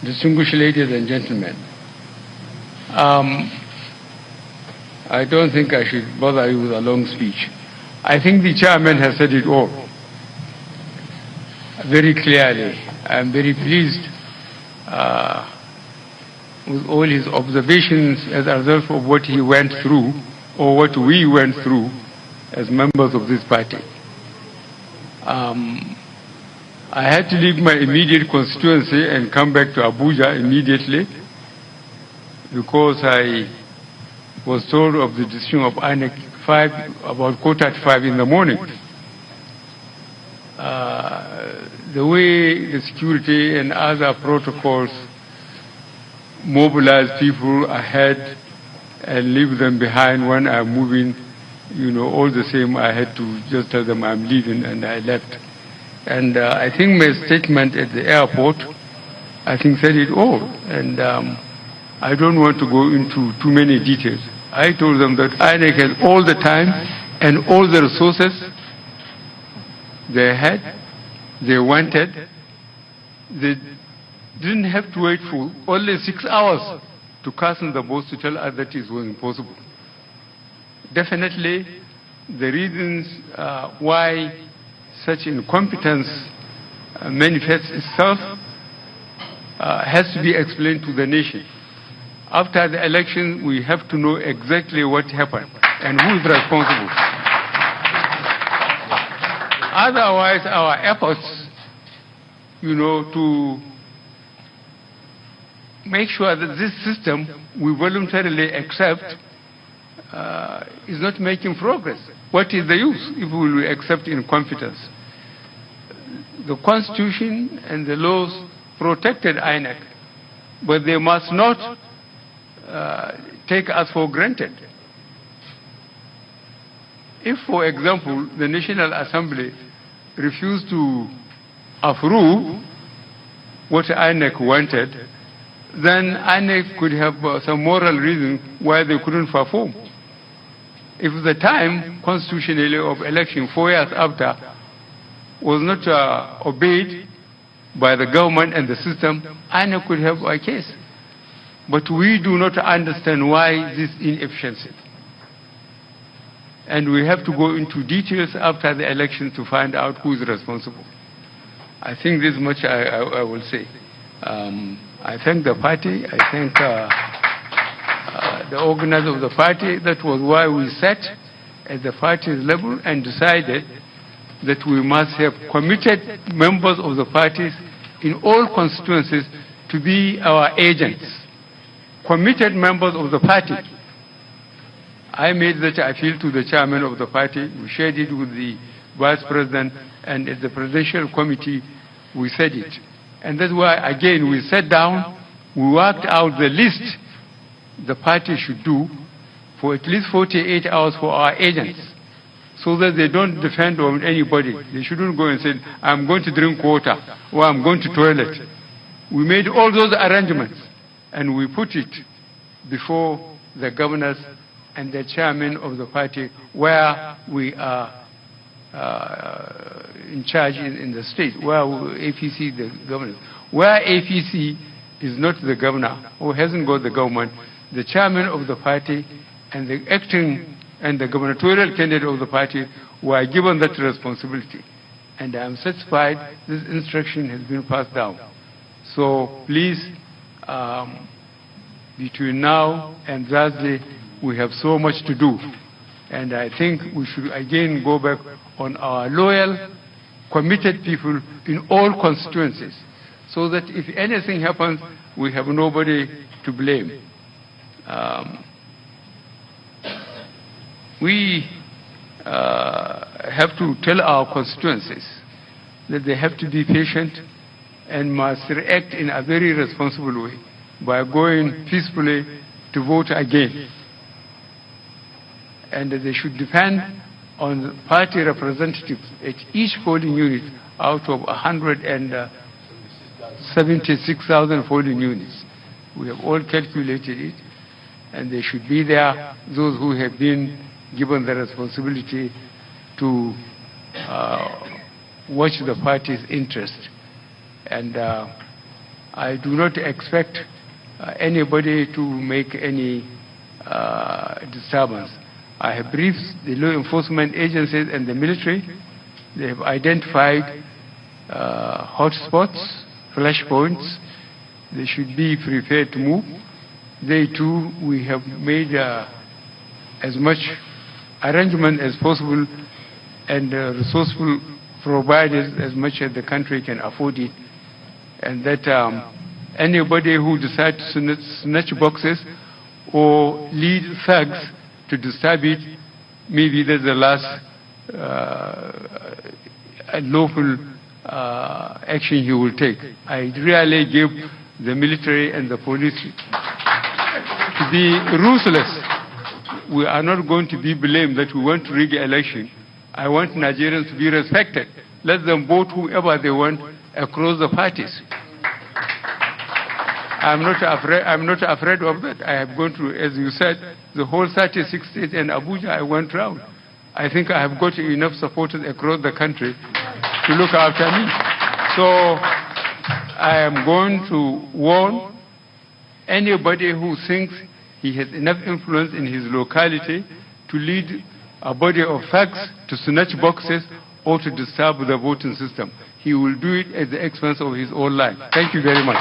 distinguished ladies and gentlemen, I don't think I should bother you with a long speech. I think the chairman has said it all very clearly. I'm very pleased with all his observations as a result of what he went through or what we went through as members of this party. I had to leave my immediate constituency and come back to Abuja immediately because I was told of the decision of INEC about 4:35 in the morning. The way the security and other protocols mobilize people ahead and leave them behind when I'm moving, all the same, I had to just tell them I'm leaving, and I left. And I think my statement at the airport, I think said it all. And I don't want to go into too many details. I told them that INEC has all the time and all the resources they had, they wanted. They didn't have to wait for only 6 hours to cast in the votes to tell us that it was impossible. Definitely, the reasons why such incompetence manifests itself has to be explained to the nation. After the election, we have to know exactly what happened and who is responsible. Otherwise, our efforts, to make sure that this system we voluntarily accept is not making progress. What is the use if we will accept incompetence? The Constitution and the laws protected INEC, but they must not take us for granted. If, for example, the National Assembly refused to approve what INEC wanted, then INEC could have some moral reason why they couldn't perform. If the time constitutionally of election 4 years after was not obeyed by the government and the system, INEC could have a case. But we do not understand why this inefficiency. And we have to go into details after the election to find out who is responsible. I think this much I will say. I thank the party. I thank the organizers of the party. That was why we sat at the party's level and decided that we must have committed members of the parties in all constituencies to be our agents, committed members of the party. I made that appeal to the chairman of the party. We shared it with the vice president, and at the presidential committee, we said it. And that's why, again, we sat down, we worked out the list the party should do for at least 48 hours for our agents, so that they don't depend on anybody. They shouldn't go and say, I'm going to drink water, or I'm going to toilet. We made all those arrangements, and we put it before the governors and the chairman of the party, where we are in charge in the state, where APC, the governor. Where APC is not the governor, or hasn't got the government, the chairman of the party and the acting and the gubernatorial candidate of the party were given that responsibility. And I am satisfied this instruction has been passed down. So please, between now and Thursday, we have so much to do. And I think we should again go back on our loyal, committed people in all constituencies, so that if anything happens, we have nobody to blame. We have to tell our constituencies that they have to be patient and must react in a very responsible way by going peacefully to vote again. And they should depend on party representatives at each polling unit out of 176,000 polling units. We have all calculated it, and they should be there, those who have been given the responsibility to watch the party's interest. And I do not expect anybody to make any disturbance. I have briefed the law enforcement agencies and the military. They have identified hotspots, flashpoints. They should be prepared to move. They too, we have made as much arrangement as possible and resourceful provided as much as the country can afford it. And that anybody who decides to snatch boxes or lead thugs to disturb it, maybe that's the last lawful action he will take. I really give the military and the police to be ruthless. We are not going to be blamed that we want to rig election. I want Nigerians to be respected. Let them vote whoever they want across the parties. I'm not afraid of that. I have gone through, as you said, the whole 36 states and Abuja. I went round. I think I have got enough supporters across the country to look after me. So I am going to warn anybody who thinks he has enough influence in his locality to lead a body of thugs to snatch boxes or to disturb the voting system. He will do it at the expense of his own life. Thank you very much.